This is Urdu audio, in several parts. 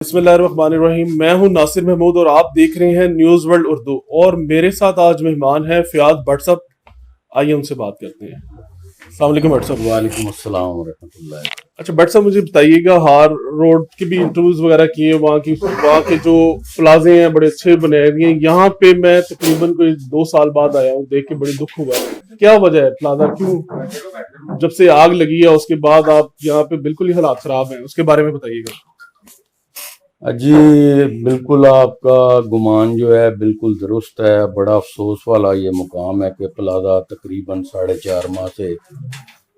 بسم اللہ الرحمن الرحیم. میں ہوں ناصر محمود اور آپ دیکھ رہے ہیں نیوز ورلڈ اردو. اور میرے ساتھ آج مہمان ہیں فیاض بٹ صاحب. آئیے ان سے بات کرتے ہیں. السلام علیکم بٹ صاحب. وعلیکم السلام ورحمۃ اللہ. اچھا بٹ صاحب, مجھے بتائیے گا, ہار روڈ کی بھی انٹرویوز وغیرہ کیے, وہاں کے جو پلازے ہیں بڑے اچھے بنائے ہوئے ہیں. یہاں پہ میں تقریباً کوئی 2 سال بعد آیا ہوں, دیکھ کے بڑی دکھ ہوا ہے. کیا وجہ ہے پلازا کیوں جب سے آگ لگی ہے اس کے بعد آپ یہاں پہ بالکل ہی حالات خراب ہیں, اس کے بارے میں بتائیے گا. جی بالکل, آپ کا گمان جو ہے بالکل درست ہے. بڑا افسوس والا یہ مقام ہے کہ پلازا تقریباً 4.5 ماہ سے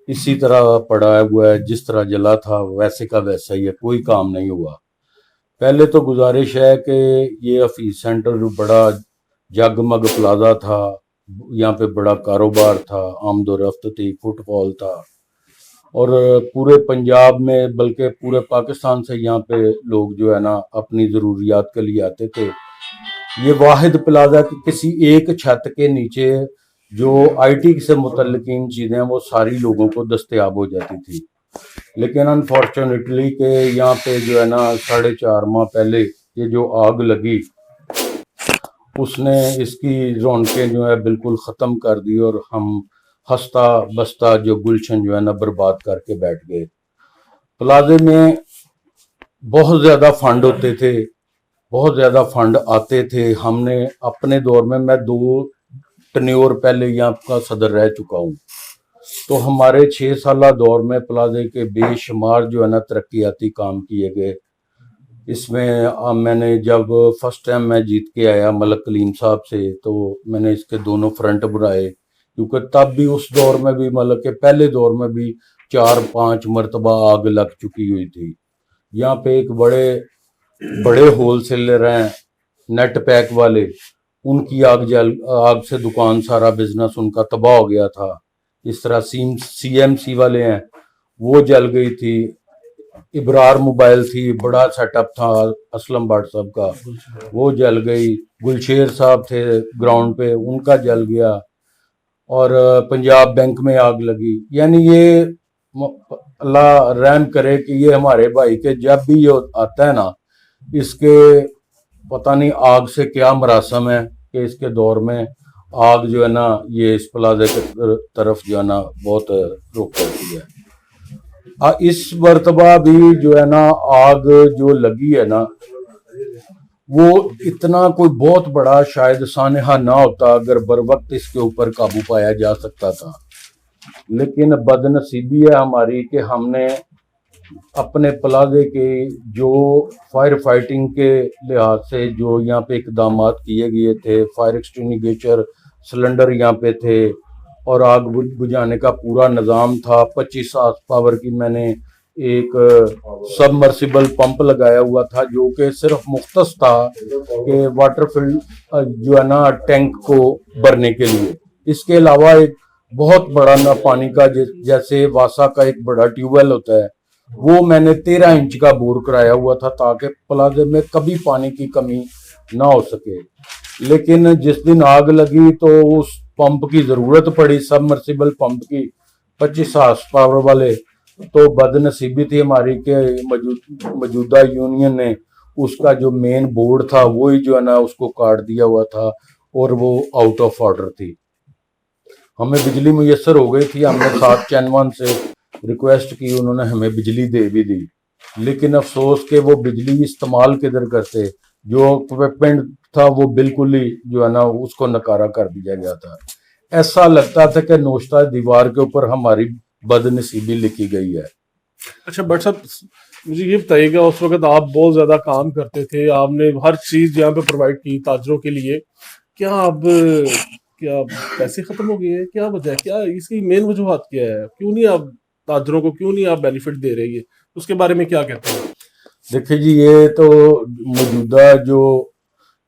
اسی طرح پڑا ہوا ہے. جس طرح جلا تھا ویسے کا ویسا ہی ہے, کوئی کام نہیں ہوا. پہلے تو گزارش ہے کہ یہ آفیس سینٹر جو بڑا جگمگ پلازا تھا, یہاں پہ بڑا کاروبار تھا, آمد و رفت تھی, فٹ فال تھا, اور پورے پنجاب میں بلکہ پورے پاکستان سے یہاں پہ لوگ جو ہے نا اپنی ضروریات کے لیے آتے تھے. یہ واحد پلازا کہ کسی ایک چھت کے نیچے جو آئی ٹی سے متعلقین چیزیں ہیں وہ ساری لوگوں کو دستیاب ہو جاتی تھی. لیکن انفارچونیٹلی کہ یہاں پہ جو ہے نا 4.5 ماہ پہلے یہ جو آگ لگی اس نے اس کی رونقیں جو ہے بالکل ختم کر دی, اور ہم ہستا بستا جو گلشن جو ہے نا برباد کر کے بیٹھ گئے. پلازے میں بہت زیادہ فنڈ ہوتے تھے, بہت زیادہ فنڈ آتے تھے. ہم نے اپنے دور میں 2 ٹنیور پہلے یہاں کا صدر رہ چکا ہوں, تو ہمارے 6 سالہ دور میں پلازے کے بے شمار جو ہے نا ترقیاتی کام کیے گئے. اس میں نے جب فرسٹ ٹائم میں جیت کے آیا ملک کلیم صاحب سے, تو میں نے اس کے دونوں فرنٹ بنائے, کیونکہ تب بھی اس دور میں بھی مطلب کہ پہلے دور میں بھی 4-5 مرتبہ آگ لگ چکی ہوئی تھی. یہاں پہ ایک بڑے ہول سیلر ہیں نیٹ پیک والے, ان کی آگ سے دکان سارا بزنس ان کا تباہ ہو گیا تھا. اس طرح سی ایم سی والے ہیں, وہ جل گئی تھی. ابرار موبائل تھی, بڑا سیٹ اپ تھا اسلم بٹ صاحب کا, وہ جل گئی. گلشیر صاحب تھے گراؤنڈ پہ, ان کا جل گیا. اور پنجاب بینک میں آگ لگی. یعنی یہ اللہ رحم کرے کہ یہ ہمارے بھائی کے جب بھی یہ آتا ہے نا, اس کے پتہ نہیں آگ سے کیا مراسم ہے کہ اس کے دور میں آگ جو ہے نا یہ اس پلازے کی طرف جو ہے نا بہت رخ کرتی ہے. اس مرتبہ بھی جو ہے نا آگ جو لگی ہے نا وہ اتنا کوئی بہت بڑا شاید سانحہ نہ ہوتا اگر بر وقت اس کے اوپر قابو پایا جا سکتا تھا. لیکن بد نصیبی ہے ہماری کہ ہم نے اپنے پلازے کے جو فائر فائٹنگ کے لحاظ سے جو یہاں پہ اقدامات کیے گئے تھے, فائر ایکسٹنگویشر سلنڈر یہاں پہ تھے, اور آگ بجھانے کا پورا نظام تھا. 25 ہارس پاور کی میں نے ایک سبمرسیبل پمپ لگایا ہوا تھا جو کہ صرف مختص تھا کہ واٹر فل جو ہے نا ٹینک کو بھرنے کے لیے. اس کے علاوہ ایک بہت بڑا نا پانی کا جیسے واسا کا ایک بڑا ٹیوب ویل ہوتا ہے, وہ میں نے 13 انچ کا بور کرایا ہوا تھا تاکہ پلازے میں کبھی پانی کی کمی نہ ہو سکے. لیکن جس دن آگ لگی تو اس پمپ کی ضرورت پڑی, سبمرسیبل پمپ کی 25 ہارس پاور والے. تو بد نصیبی تھی ہماری کہ موجودہ یونین نے اس کا جو مین بورڈ تھا وہی جو ہے نا اس کو کاٹ دیا ہوا تھا, اور وہ آؤٹ آف آرڈر تھی. ہمیں بجلی میسر ہو گئی تھی, ہم نے 7 چینوان سے ریکویسٹ کی, انہوں نے ہمیں بجلی دے بھی دی. لیکن افسوس کہ وہ بجلی استعمال کدھر کرتے, جو اکوپمنٹ تھا وہ بالکل ہی جو ہے نا اس کو نکارا کر دیا گیا تھا. ایسا لگتا تھا کہ نوشتہ دیوار کے اوپر ہماری بد نصیبی لکھی گئی ہے. اچھا بٹ صاحب, مجھے یہ بتائیے گا, اس وقت آپ بہت زیادہ کام کرتے تھے, آپ نے ہر چیز یہاں پہ پرووائڈ کی تاجروں کے لیے. کیا پیسے ختم ہو گئے ہیں, کیا وجہ ہے, کیا اس کی مین وجوہات کیا ہے, کیوں نہیں آپ تاجروں کو کیوں نہیں آپ بینیفٹ دے رہی ہے, اس کے بارے میں کیا کہتے ہیں؟ دیکھیں جی, یہ تو موجودہ جو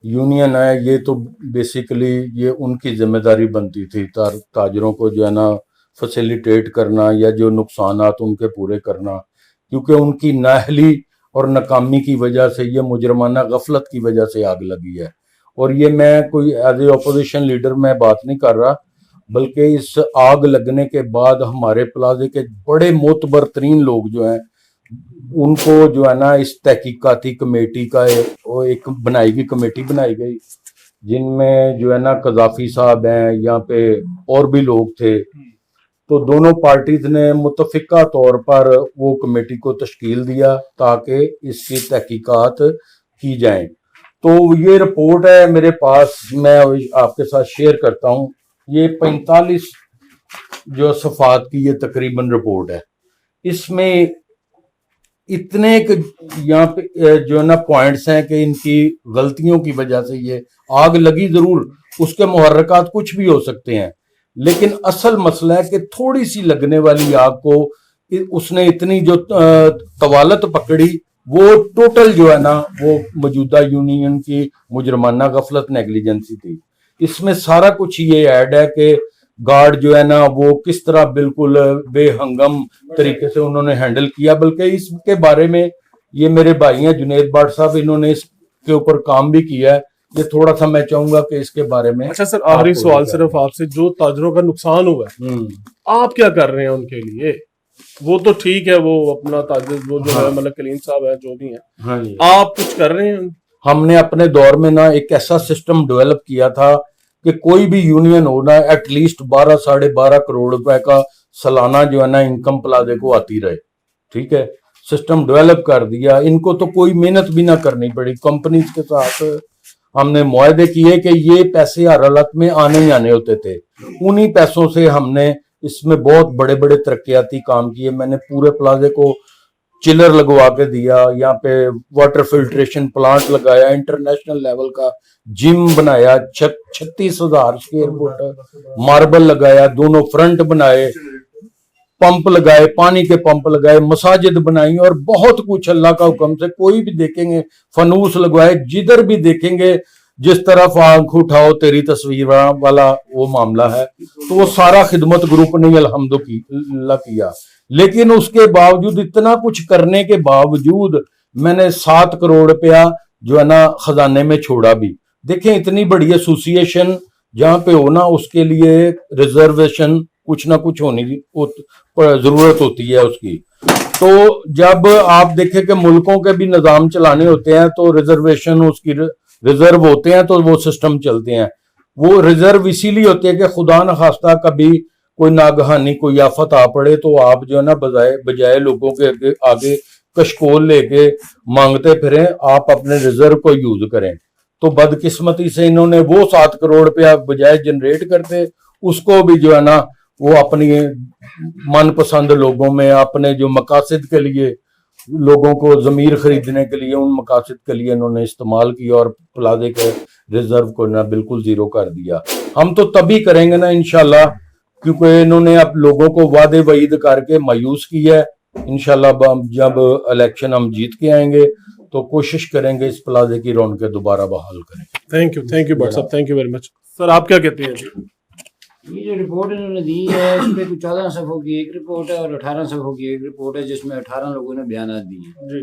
یونین ہے یہ تو بیسیکلی یہ ان کی ذمہ داری بنتی تھی تاجروں کو جو ہے نا فیسیلیٹیٹ کرنا یا جو نقصانات ان کے پورے کرنا, کیونکہ ان کی نااہلی اور ناکامی کی وجہ سے, یہ مجرمانہ غفلت کی وجہ سے آگ لگی ہے. اور یہ میں کوئی ایز اے اپوزیشن لیڈر میں بات نہیں کر رہا, بلکہ اس آگ لگنے کے بعد ہمارے پلازے کے بڑے معتبر ترین لوگ جو ہیں ان کو جو ہے نا اس تحقیقاتی کمیٹی کا ایک بنائی گئی کمیٹی بنائی گئی، جن میں جو ہے نا قذافی صاحب ہیں، یہاں پہ اور بھی لوگ تھے، تو دونوں پارٹیز نے متفقہ طور پر وہ کمیٹی کو تشکیل دیا تاکہ اس کی تحقیقات کی جائیں۔ تو یہ رپورٹ ہے میرے پاس، میں آپ کے ساتھ شیئر کرتا ہوں۔ یہ 45 جو صفحات کی یہ تقریباً رپورٹ ہے۔ اس میں اتنے یہاں پہ جو ہے نا پوائنٹس ہیں کہ ان کی غلطیوں کی وجہ سے یہ آگ لگی، ضرور اس کے محرکات کچھ بھی ہو سکتے ہیں، لیکن اصل مسئلہ ہے کہ تھوڑی سی لگنے والی آگ کو اس نے اتنی جو طوالت پکڑی، وہ ٹوٹل جو ہے نا وہ موجودہ یونین کی مجرمانہ غفلت نیگلیجنسی تھی۔ اس میں سارا کچھ یہ ایڈ ہے کہ گارڈ جو ہے نا وہ کس طرح بالکل بے ہنگم طریقے سے انہوں نے ہینڈل کیا، بلکہ اس کے بارے میں یہ میرے بھائی ہیں جنید بٹ صاحب، انہوں نے اس کے اوپر کام بھی کیا ہے۔ یہ تھوڑا سا میں چاہوں گا کہ اس کے بارے میں۔ اچھا سر، آخری سوال صرف آپ سے، جو تاجروں کا نقصان ہوا ہے آپ کیا کر رہے ہیں ان کے لیے؟ وہ تو ٹھیک ہے، وہ اپنا تاجر وہ جو ہے ملک کلیم صاحب ہے جو بھی ہیں، آپ کچھ کر رہے ہیں؟ ہم نے اپنے دور میں نا ایک ایسا سسٹم ڈیولپ کیا تھا کہ کوئی بھی یونین ہونا ایٹ لیسٹ 12-12.5 کروڑ روپے کا سالانہ جو ہے نا انکم پلازے کو آتی رہے، ٹھیک ہے۔ سسٹم ڈیولپ کر دیا، ان کو تو کوئی محنت بھی نہ کرنی پڑی۔ کمپنیز کے ساتھ ہم نے معاہدے کیے کہ یہ پیسے ہر حالت میں آنے ہی آنے ہوتے تھے، انہی پیسوں سے ہم نے اس میں بہت بڑے بڑے ترقیاتی کام کیے۔ میں نے پورے پلازے کو چلر لگوا کے دیا، یہاں پہ واٹر فلٹریشن پلانٹ لگایا، انٹرنیشنل لیول کا جم بنایا، 36,000 اسکوائر فٹ ماربل لگایا، دونوں فرنٹ بنائے، پمپ لگائے، پانی کے پمپ لگائے، مساجد بنائی، اور بہت کچھ اللہ کا حکم سے کوئی بھی دیکھیں گے، فنوس لگوائے، جدھر بھی دیکھیں گے جس طرف آنکھ اٹھاؤ تیری تصویر والا وہ معاملہ ہے۔ تو وہ سارا خدمت گروپ نے الحمدللہ کیا، لیکن اس کے باوجود اتنا کچھ کرنے کے باوجود میں نے 7 کروڑ روپیہ جو ہے نا خزانے میں چھوڑا بھی۔ دیکھیں اتنی بڑی ایسوسی ایشن جہاں پہ ہونا، اس کے لیے ریزرویشن کچھ نہ کچھ ہونی ضرورت ہوتی ہے اس کی۔ تو جب آپ دیکھیں کہ ملکوں کے بھی نظام چلانے ہوتے ہیں تو ریزرویشن اس کی ریزرو ہوتے ہیں تو وہ سسٹم چلتے ہیں۔ وہ ریزرو اسی لیے ہوتے ہیں کہ خدا نخواستہ کبھی کوئی ناگہانی کوئی آفت آ پڑے تو آپ جو ہے نا بجائے لوگوں کے آگے کشکول لے کے مانگتے پھریں، آپ اپنے ریزرو کو یوز کریں۔ تو بدقسمتی سے انہوں نے وہ 7 کروڑ روپیہ بجائے جنریٹ کرتے، اس کو بھی جو ہے نا وہ اپنی من پسند لوگوں میں، اپنے جو مقاصد کے لیے، لوگوں کو ضمیر خریدنے کے لیے، ان مقاصد کے لیے انہوں نے استعمال کیا، اور پلازے کے ریزرو کو نا بالکل زیرو کر دیا۔ ہم تو تبھی کریں گے نا انشاءاللہ، کیونکہ انہوں نے اب لوگوں کو وعدے وعید کر کے مایوس کیا ہے۔ انشاءاللہ جب الیکشن ہم جیت کے آئیں گے تو کوشش کریں گے اس پلازے کی رونقیں دوبارہ بحال کریں۔ تھینک یو بٹ صاحب، تھینک یو ویری مچ۔ سر آپ کیا کہتے ہیں؟ یہ جو رپورٹ انہوں نے دی ہے اس پہ کچھ 14 صفحوں کی ایک رپورٹ ہے اور 18 صفحوں کی ایک رپورٹ ہے، جس میں 18 لوگوں نے بیانات دیے ہیں۔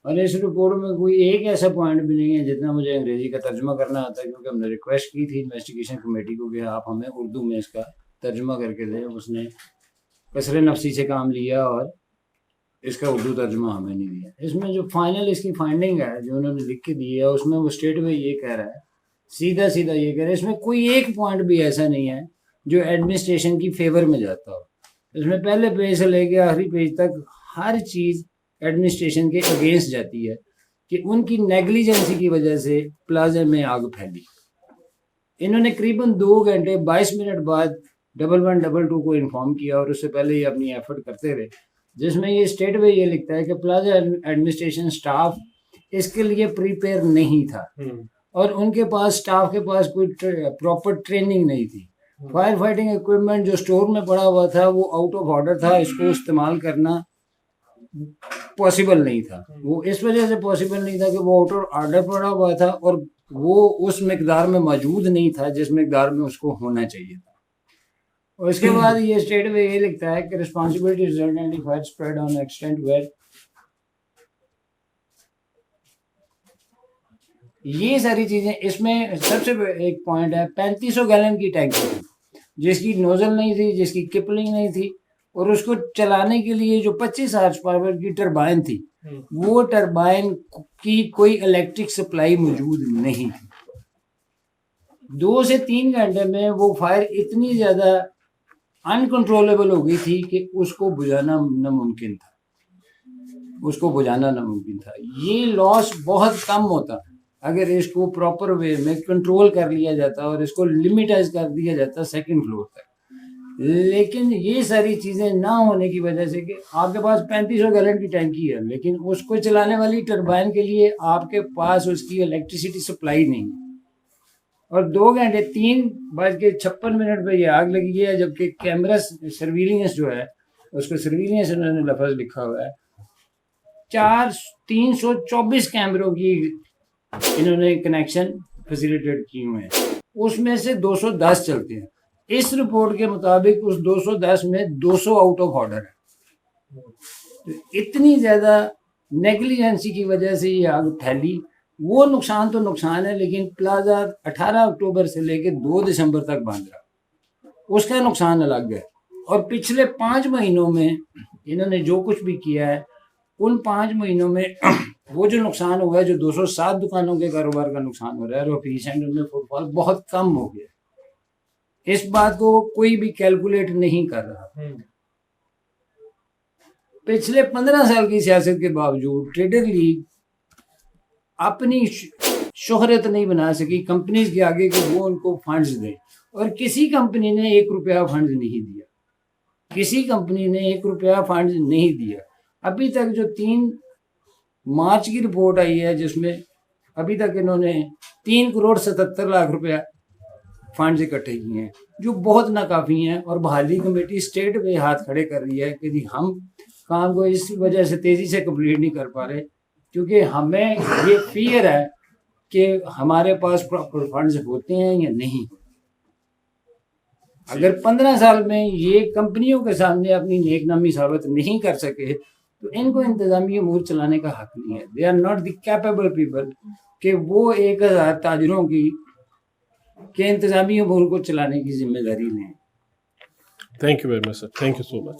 اور اس رپورٹ میں کوئی ایک ایسا پوائنٹ بھی نہیں ہے جتنا مجھے انگریزی کا ترجمہ کرنا آتا ہے، کیونکہ ہم نے ریکویسٹ کی تھی انویسٹیگیشن کمیٹی کو کہ آپ ہمیں اردو میں اس کا ترجمہ کر کے دیں۔ اس نے کثر نفسی سے کام لیا اور اس کا اردو ترجمہ ہمیں نہیں دیا۔ اس میں جو فائنل اس کی فائنڈنگ ہے جو انہوں نے لکھ کے دی ہے، اس میں وہ اسٹیٹ میں یہ کہہ رہا ہے، سیدھا سیدھا یہ کہہ رہا ہے، اس میں کوئی ایک پوائنٹ بھی ایسا نہیں ہے جو ایڈمنسٹریشن کی فیور میں جاتا ہو۔ اس میں پہلے پیج سے لے کے آخری پیج تک ہر چیز ایڈمنسٹریشن کے اگینسٹ جاتی ہے کہ ان کی نیگلیجنسی کی وجہ سے پلازے میں آگ پھیلی۔ انہوں نے قریباً 2 گھنٹے 22 منٹ بعد 1122 کو انفارم کیا، اور اس سے پہلے یہ اپنی ایفرٹ کرتے رہے، جس میں یہ اسٹیٹ میں یہ لکھتا ہے کہ پلازا ایڈمنسٹریشن سٹاف اس کے لیے پریپیئر نہیں تھا، اور ان کے پاس سٹاف کے پاس کوئی پراپر ٹریننگ نہیں تھی۔ فائر فائٹنگ ایکوپمنٹ جو سٹور میں پڑا ہوا تھا وہ آؤٹ آف آرڈر تھا، اس کو استعمال کرنا پاسبل نہیں تھا۔ وہ اس وجہ سے پاسبل نہیں تھا کہ وہ آؤٹ آف آرڈر پڑا ہوا تھا اور وہ اس مقدار میں موجود نہیں تھا جس مقدار میں اس کو ہونا چاہیے تھا۔ اور اس کے بعد یہ اسٹیٹ میں یہ لکھتا ہے کہ responsibility resultant fire spread on extent where, یہ ساری چیزیں۔ اس میں سب سے ایک پوائنٹ ہے 3500 گیلن کی ٹینکی تھی، جس کی نوزل نہیں تھی، جس کی کپلنگ نہیں تھی، اور اس کو چلانے کے لیے جو 25 ہارس پاور کی ٹربائن تھی وہ ٹربائن کی کوئی الیکٹرک سپلائی موجود نہیں تھی. 2 سے 3 گھنٹے میں وہ فائر اتنی زیادہ انکنٹرولیبل ہو گئی تھی کہ اس کو بجھانا ناممکن تھا. یہ لاس بہت کم ہوتا اگر اس کو پراپر وے میں کنٹرول کر لیا جاتا اور اس کو لمیٹائز کر دیا جاتا 2nd فلور تک. لیکن یہ ساری چیزیں نہ ہونے کی وجہ سے کہ آپ کے پاس 3500 گیلن کی ٹینکی ہے لیکن اس کو چلانے والی ٹربائن کے لیے آپ کے پاس اس کی الیکٹریسٹی سپلائی نہیں، اور 2 گھنٹے 3:56 پہ یہ آگ لگی ہے، جبکہ کیمرہ سرویلنس جو ہے اس کو سرویلنس انہوں نے لفظ لکھا ہوا ہے. 324 کیمروں کی انہوں نے کنیکشن فیسیلیٹیٹ کیے ہوئے ہیں، اس میں سے 210 چلتے ہیں. اس رپورٹ کے مطابق اس 210 میں 200 آؤٹ آف آرڈر ہے. تو اتنی زیادہ نیگلیجنسی کی وجہ سے یہ آگ پھیلی. وہ نقصان تو نقصان ہے، لیکن پلازا 18 اکتوبر سے لے کے 2 دسمبر تک بند رہا، اس کا نقصان الگ ہے. اور پچھلے 5 مہینوں میں انہوں نے جو کچھ بھی کیا ہے ان 5 مہینوں میں وہ جو نقصان ہوا ہے، جو 207 دکانوں کے کاروبار کا نقصان ہو رہا ہے، اور آفیس سینٹر میں فٹ فال بہت کم ہو گیا. اس بات کو کوئی بھی کیلکولیٹ نہیں کر رہا. پچھلے 15 سال کی سیاست کے باوجود ٹریڈر لیگ اپنی شہرت نہیں بنا سکی کمپنیز کے آگے کہ وہ ان کو فنڈز دیں، اور کسی کمپنی نے 1 روپیہ فنڈز نہیں دیا. ابھی تک جو 3 مارچ کی رپورٹ آئی ہے جس میں ابھی تک انہوں نے 3,77,00,000 روپیہ فنڈز اکٹھے کیے ہیں، جو بہت ناکافی ہیں. اور بحالی کمیٹی اسٹیٹ پہ ہاتھ کھڑے کر رہی ہے کہ ہم کام کو اس وجہ سے تیزی سے کمپلیٹ نہیں کر پا رہے کیونکہ ہمیں یہ فیئر ہے کہ ہمارے پاس پراپر فنڈز ہوتے ہیں یا نہیں. اگر 15 سال میں یہ کمپنیوں کے سامنے اپنی نیک نامی ثابت نہیں کر سکے تو ان کو انتظامی امور چلانے کا حق نہیں ہے. They are not the capable people کہ وہ 1000 تاجروں کی کہ انتظامی امور کو چلانے کی ذمہ داری لیں. Thank you very much sir, thank you so much.